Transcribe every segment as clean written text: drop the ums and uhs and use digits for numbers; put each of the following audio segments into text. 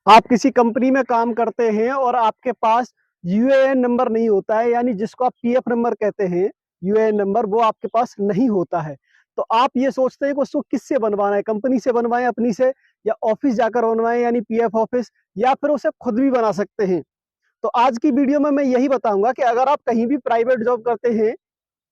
आप किसी कंपनी में काम करते हैं और आपके पास यूएएन नंबर नहीं होता है, यानी जिसको आप पीएफ नंबर कहते हैं, यूएएन नंबर वो आपके पास नहीं होता है। तो आप ये सोचते हैं कि उसको किससे बनवाना है, कंपनी से बनवाएं अपनी से, या ऑफिस जाकर बनवाएं यानी पीएफ ऑफिस, या फिर उसे खुद भी बना सकते हैं। तो आज की वीडियो में मैं यही बताऊंगा कि अगर आप कहीं भी प्राइवेट जॉब करते हैं,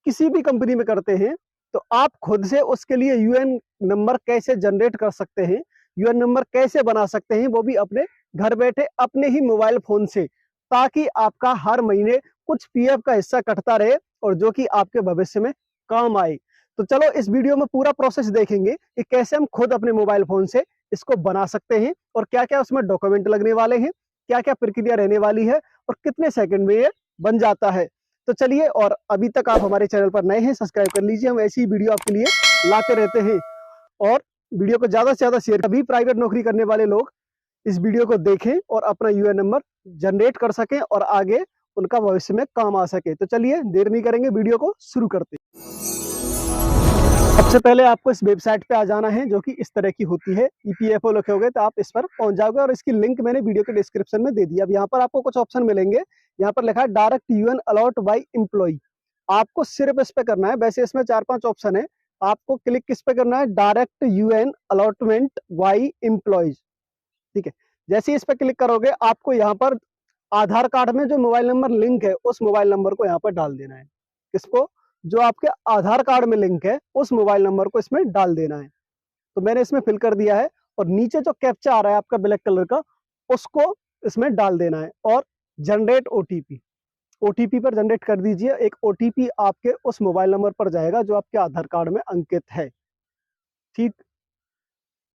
किसी भी कंपनी में करते हैं, तो आप खुद से उसके लिए यूएन नंबर कैसे जनरेट कर सकते हैं, यूएन नंबर कैसे बना सकते हैं, वो भी अपने घर बैठे अपने ही मोबाइल फोन से, ताकि आपका हर महीने कुछ पीएफ का हिस्सा कटता रहे और जो कि आपके भविष्य में काम आए। तो चलो इस वीडियो में पूरा प्रोसेस देखेंगे कि कैसे हम खुद अपने मोबाइल फोन से इसको बना सकते हैं और क्या क्या उसमें डॉक्यूमेंट लगने वाले हैं, क्या क्या प्रक्रिया रहने वाली है और कितने सेकंड में ये बन जाता है। तो चलिए, और अभी तक आप हमारे चैनल पर नए हैं, सब्सक्राइब कर लीजिए, हम ऐसी वीडियो आपके लिए लाते रहते हैं। और वीडियो को ज्यादा से ज्यादा शेयर, अभी प्राइवेट नौकरी करने वाले लोग इस वीडियो को देखें और अपना यूएन नंबर जनरेट कर सकें और आगे उनका भविष्य में काम आ सके। तो चलिए देर नहीं करेंगे, वीडियो को शुरू करते हैं। सबसे पहले आपको इस वेबसाइट पे आ जाना है, जो कि इस तरह की होती है, ईपीएफओ लिखे होगे तो आप इस पर पहुंच जाओगे और इसकी लिंक मैंने वीडियो के डिस्क्रिप्शन में दे दिया। अब यहाँ पर आपको कुछ ऑप्शन मिलेंगे, यहाँ पर लिखा है direct UN allot by employ. आपको सिर्फ इस पे करना है, वैसे इसमें 4-5 ऑप्शन है, आपको क्लिक किस पे करना है, direct UN allotment by employees. ठीक है, जैसे ही इस पे क्लिक करोगे आपको यहाँ पर आधार कार्ड में जो मोबाइल नंबर लिंक है उस मोबाइल नंबर को यहाँ पर डाल देना है। किसको? जो आपके आधार कार्ड में लिंक है उस मोबाइल नंबर को इसमें डाल देना है। तो मैंने इसमें फिल कर दिया है और नीचे जो कैप्चा आ रहा है आपका ब्लैक कलर का, उसको इसमें डाल देना है और जनरेट ओटीपी, ओटीपी पर जनरेट कर दीजिए। एक ओटीपी आपके उस मोबाइल नंबर पर जाएगा जो आपके आधार कार्ड में अंकित है। ठीक,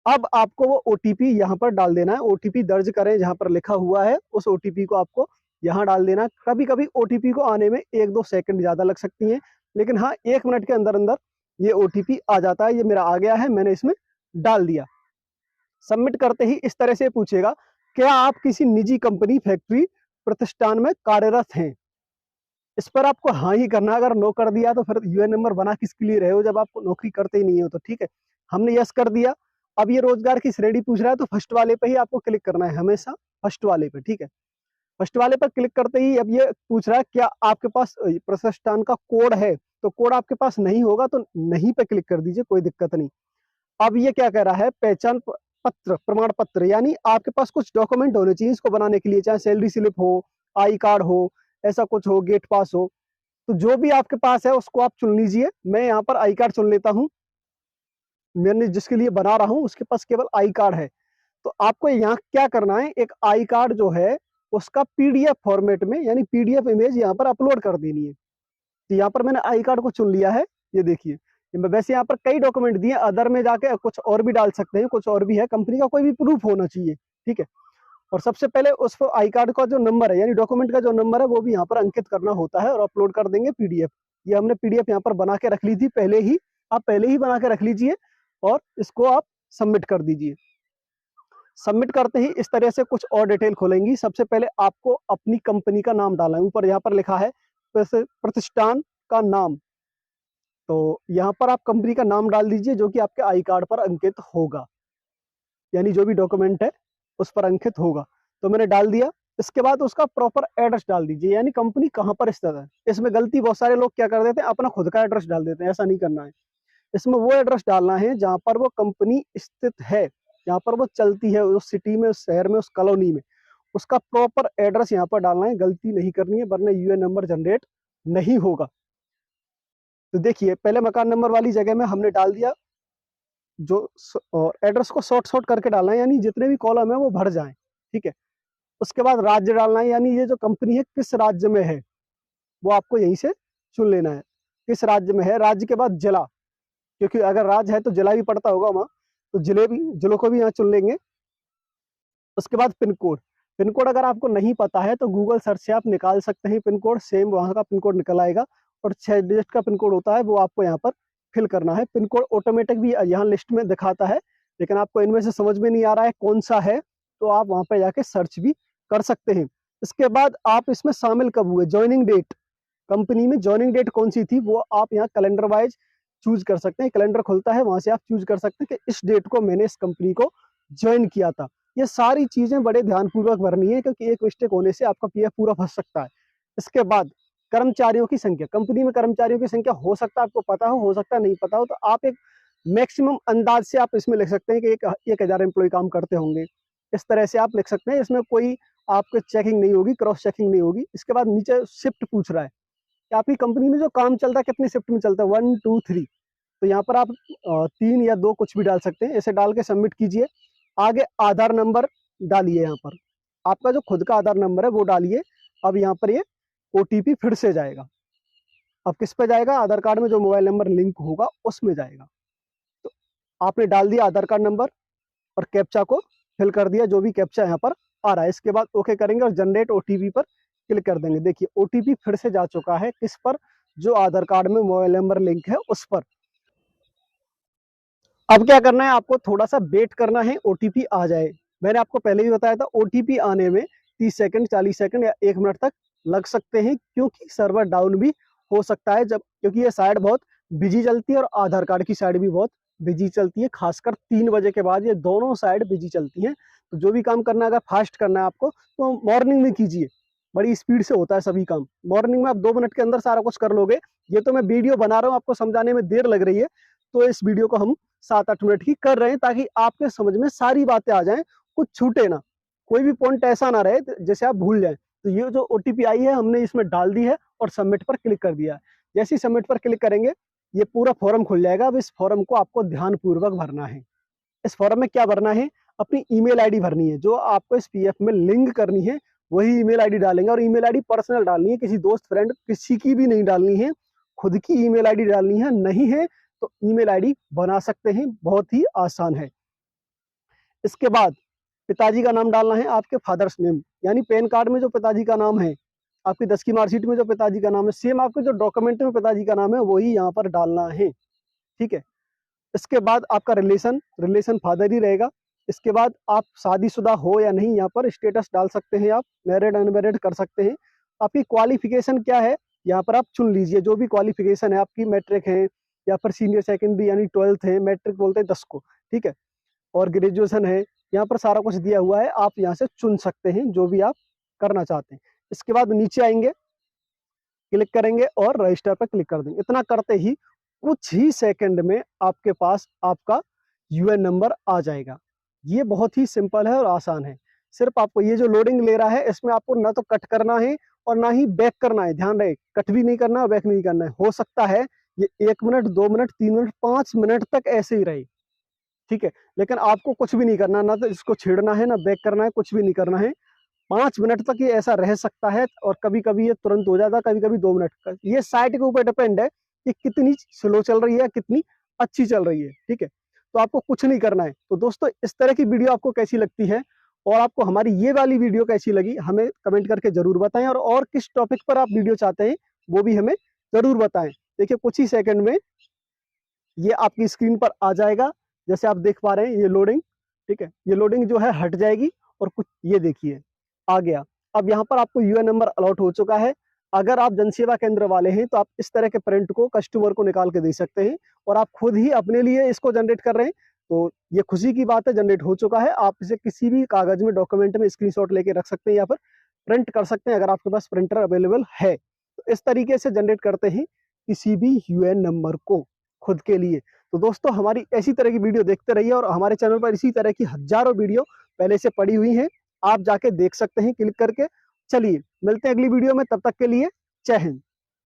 अब आपको वो ओटीपी यहाँ पर डाल देना है। ओटीपी दर्ज करें जहां पर लिखा हुआ है, उस ओटीपी को आपको यहाँ डाल देना है। कभी कभी ओटीपी को आने में 1-2 सेकंड ज्यादा लग सकती हैं, लेकिन हाँ 1 मिनट के अंदर अंदर ये ओटीपी आ जाता है। ये मेरा आ गया है, मैंने इसमें डाल दिया। सबमिट करते ही इस तरह से पूछेगा, क्या आप किसी निजी कंपनी, फैक्ट्री, प्रतिष्ठान में कार्यरत हैं? इस पर आपको हाँ ही करना है। अगर नो कर दिया तो फिर यूएन नंबर बना किसके लिए रहे हो जब आप नौकरी करते ही नहीं हो। तो ठीक है, हमने यस कर दिया। अब ये रोजगार की श्रेणी पूछ रहा है, तो फर्स्ट वाले पे ही आपको क्लिक करना है, हमेशा फर्स्ट वाले पे। ठीक है, फर्स्ट वाले पर क्लिक करते ही अब ये पूछ रहा है क्या आपके पास प्रतिष्ठान का कोड है, तो कोड आपके पास नहीं होगा तो नहीं पे क्लिक कर दीजिए, कोई दिक्कत नहीं। अब ये क्या कह रहा है, पहचान पत्र, प्रमाण पत्र, यानी आपके पास कुछ डॉक्यूमेंट होने चाहिए इसको बनाने के लिए, चाहे सैलरी स्लिप हो, आई कार्ड हो, ऐसा कुछ हो, गेट पास हो। तो जो भी आपके पास है उसको आप चुन लीजिए। मैं यहाँ पर आई कार्ड चुन लेता हूँ, मैंने जिसके लिए बना रहा हूँ उसके पास केवल आई कार्ड है। तो आपको यहाँ क्या करना है, एक आई कार्ड जो है उसका पीडीएफ फॉर्मेट में, यानी पीडीएफ इमेज यहाँ पर अपलोड कर देनी है। तो यहाँ पर मैंने आई कार्ड को चुन लिया है, ये देखिए। वैसे यहाँ पर कई डॉक्यूमेंट दिए, अदर में जाके कुछ और भी डाल सकते हैं, कुछ और भी है, कंपनी का कोई भी प्रूफ होना चाहिए। ठीक है, और सबसे पहले उस आई कार्ड का जो नंबर है, यानी डॉक्यूमेंट का जो नंबर है, वो भी यहाँ पर अंकित करना होता है और अपलोड कर देंगे पीडीएफ। ये हमने पीडीएफ यहाँ पर बना के रख ली थी पहले ही, आप पहले ही बना के रख लीजिए और इसको आप सबमिट कर दीजिए। सबमिट करते ही इस तरह से कुछ और डिटेल खोलेंगी। सबसे पहले आपको अपनी कंपनी का नाम डालना है, ऊपर यहाँ पर लिखा है प्रतिष्ठान का नाम। तो यहाँ पर आप कंपनी का नाम डाल दीजिए जो कि आपके आई कार्ड पर अंकित होगा, यानी जो भी डॉक्यूमेंट है उस पर अंकित होगा। तो मैंने डाल दिया। इसके बाद उसका प्रॉपर एड्रेस डाल दीजिए, यानी कंपनी कहाँ पर स्थित है। इसमें गलती बहुत सारे लोग क्या कर देते हैं, अपना खुद का एड्रेस डाल देते हैं, ऐसा नहीं करना है। इसमें वो एड्रेस डालना है जहाँ पर वो कंपनी स्थित है, जहाँ पर वो चलती है, उस सिटी में, उस शहर में, उस कॉलोनी में, उसका प्रॉपर एड्रेस यहाँ पर डालना है। गलती नहीं करनी है, वरना यूएन नंबर जनरेट नहीं होगा। तो देखिए, पहले मकान नंबर वाली जगह में हमने डाल दिया, जो एड्रेस को शॉर्ट करके डालना है, यानी जितने भी कॉलम है वो भर जाएं। ठीक है, उसके बाद राज्य डालना है, यानी ये जो कंपनी है किस राज्य में है वो आपको यहीं से चुन लेना है, किस राज्य में है। राज्य के बाद जिला, क्योंकि अगर राज्य है तो जिला भी पड़ता होगा वहाँ, तो जिलों को भी यहाँ चुन लेंगे। उसके बाद पिन कोड, पिन कोड अगर आपको नहीं पता है तो गूगल सर्च से आप निकाल सकते हैं पिन कोड, सेम वहाँ का पिन कोड निकल आएगा। और 6 डिजिट का पिन कोड होता है, वो आपको यहाँ पर फिल करना है। पिन कोड ऑटोमेटिक भी यहाँ लिस्ट में दिखाता है, लेकिन आपको इनमें से समझ में नहीं आ रहा है कौन सा है, तो आप वहाँ पे जाके सर्च भी कर सकते हैं। इसके बाद आप इसमें शामिल कब हुए, ज्वाइनिंग डेट, कंपनी में ज्वाइनिंग डेट कौन सी थी वो आप यहाँ कैलेंडर वाइज चूज कर सकते हैं। कैलेंडर खुलता है, वहां से आप चूज कर सकते हैं कि इस डेट को मैंने इस कंपनी को ज्वाइन किया था। ये सारी चीजें बड़े ध्यानपूर्वक भरनी है, क्योंकि एक मिस्टेक होने से आपका पीएफ पूरा फंस सकता है। इसके बाद कर्मचारियों की संख्या, कंपनी में कर्मचारियों की संख्या हो सकता है आपको पता हो सकता है नहीं पता हो, तो आप एक मैक्सिमम अंदाज से आप इसमें लिख सकते हैं कि 1000 एम्प्लॉय काम करते होंगे। इस तरह से आप लिख सकते हैं, इसमें कोई आपको चेकिंग नहीं होगी, क्रॉस चेकिंग नहीं होगी। इसके बाद नीचे शिफ्ट पूछ रहा है कि आपकी कंपनी में जो काम चलता है कितनी शिफ्ट में चलता है, 1 2 3। तो यहाँ पर आप 3 या 2 कुछ भी डाल सकते हैं। ऐसे डाल के सबमिट कीजिए। आगे आधार नंबर डालिए, यहाँ पर आपका जो खुद का आधार नंबर है वो डालिए। अब यहाँ पर ये ओटीपी फिर से जाएगा। अब किस पे जाएगा, आधार कार्ड में जो मोबाइल नंबर लिंक होगा उसमें जाएगा। तो आपने डाल दिया आधार कार्ड नंबर और कैप्चा को फिल कर दिया, जो भी कैप्चा यहाँ पर आ रहा है। इसके बाद ओके करेंगे और जनरेट ओटीपी पर क्लिक कर देंगे। देखिए ओटीपी फिर से जा चुका है, किस पर, जो आधार कार्ड में मोबाइल नंबर लिंक है उस पर। अब क्या करना है, आपको थोड़ा सा वेट करना है, ओटीपी आ जाए। मैंने आपको पहले ही बताया था, ओटीपी आने में 30 सेकंड 40 सेकंड या 1 मिनट तक लग सकते हैं, क्योंकि सर्वर डाउन भी हो सकता है, जब क्योंकि ये साइड बहुत बिजी चलती है और आधार कार्ड की साइड भी बहुत बिजी चलती है। खासकर 3 बजे के बाद ये दोनों साइड बिजी चलती हैं। तो जो भी काम करना है, अगर फास्ट करना है आपको, तो मॉर्निंग में कीजिए। बड़ी स्पीड से होता है सभी काम। मॉर्निंग में आप 2 मिनट के अंदर सारा कुछ कर लोगे। ये तो मैं वीडियो बना रहा हूँ, आपको समझाने में देर लग रही है, तो इस वीडियो को हम 7-8 मिनट की कर रहे हैं, ताकि आपके समझ में सारी बातें आ जाएं, कुछ छूटे ना, कोई भी पॉइंट ऐसा ना रहे जैसे आप भूल जाएं। तो ये जो ओटीपी आई है हमने इसमें डाल दी है और सबमिट पर क्लिक कर दिया है। जैसे ही सबमिट पर क्लिक करेंगे ये पूरा फॉर्म खुल जाएगा। अब इस फॉर्म को आपको ध्यानपूर्वक भरना है। इस फॉर्म में क्या भरना है, अपनी ईमेल आईडी भरनी है, जो आपको इस पीएफ में लिंक करनी है वही ईमेल आईडी डालेंगे। और ईमेल आईडी पर्सनल डालनी है, किसी दोस्त फ्रेंड किसी की भी नहीं डालनी है, खुद की ईमेल आईडी डालनी है। नहीं है तो ईमेल आईडी बना सकते हैं, बहुत ही आसान है। इसके बाद पिताजी का नाम डालना है, आपके फादर्स नेम, यानी पैन कार्ड में जो पिताजी का नाम है, आपकी 10 की मार्कशीट में जो पिताजी का नाम है, सेम आपके जो डॉक्यूमेंट में पिताजी का नाम है वही यहाँ पर डालना है। ठीक है। इसके बाद आपका रिलेशन फादर ही रहेगा। इसके बाद आप शादीशुदा हो या नहीं, यहाँ पर स्टेटस डाल सकते हैं, आप मैरिड अनमैरिड कर सकते हैं। आपकी क्वालिफिकेशन क्या है यहाँ पर आप चुन लीजिए, जो भी क्वालिफिकेशन है आपकी, मैट्रिक है या फिर सीनियर सेकेंडरी यानी 12th है, मैट्रिक बोलते हैं 10 को, ठीक है, और ग्रेजुएशन है। यहाँ पर सारा कुछ दिया हुआ है, आप यहाँ से चुन सकते हैं जो भी आप करना चाहते हैं। इसके बाद नीचे आएंगे, क्लिक करेंगे और रजिस्टर पर क्लिक कर देंगे। इतना करते ही कुछ ही सेकंड में आपके पास आपका यूएन नंबर आ जाएगा। ये बहुत ही सिंपल है और आसान है। सिर्फ आपको ये जो लोडिंग ले रहा है, इसमें आपको ना तो कट करना है और ना ही बैक करना है। ध्यान रहे, कट भी नहीं करना और बैक नहीं करना है। हो सकता है ये 1 मिनट 2 मिनट 3 मिनट 5 मिनट तक ऐसे ही रहे, ठीक है, लेकिन आपको कुछ भी नहीं करना, ना तो इसको छेड़ना है ना बैक करना है, कुछ भी नहीं करना है। 5 मिनट तक ये ऐसा रह सकता है और कभी कभी ये तुरंत हो जाता है, कभी कभी 2 मिनट का। ये साइट के ऊपर डिपेंड है कि कितनी स्लो चल रही है, कितनी अच्छी चल रही है, ठीक है। तो आपको कुछ नहीं करना है। तो दोस्तों इस तरह की वीडियो आपको कैसी लगती है और आपको हमारी ये वाली वीडियो कैसी लगी, हमें कमेंट करके जरूर बताएं। और किस टॉपिक पर आप वीडियो चाहते हैं वो भी हमें जरूर बताएं। देखिए कुछ ही सेकंड में ये आपकी स्क्रीन पर आ जाएगा, जैसे आप देख पा रहे हैं ये लोडिंग, ठीक है, ये लोडिंग जो है हट जाएगी और कुछ ये देखिए आ गया। अब यहाँ पर आपको यूएन नंबर अलॉट हो चुका है। अगर आप जनसेवा केंद्र वाले हैं तो आप इस तरह के प्रिंट को कस्टमर को निकाल के दे सकते हैं, और आप खुद ही अपने लिए इसको जनरेट कर रहे हैं तो ये खुशी की बात है, जनरेट हो चुका है। आप इसे किसी भी कागज में डॉक्यूमेंट में स्क्रीनशॉट लेके रख सकते हैं या फिर प्रिंट कर सकते हैं अगर आपके पास प्रिंटर अवेलेबल है। तो इस तरीके से जनरेट करते हैं किसी भी यूएन नंबर को खुद के लिए। तो दोस्तों हमारी ऐसी तरह की वीडियो देखते रहिए, और हमारे चैनल पर इसी तरह की हजारों वीडियो पहले से पड़ी हुई हैं, आप जाके देख सकते हैं क्लिक करके। चलिए मिलते हैं अगली वीडियो में, तब तक के लिए जय हिंद।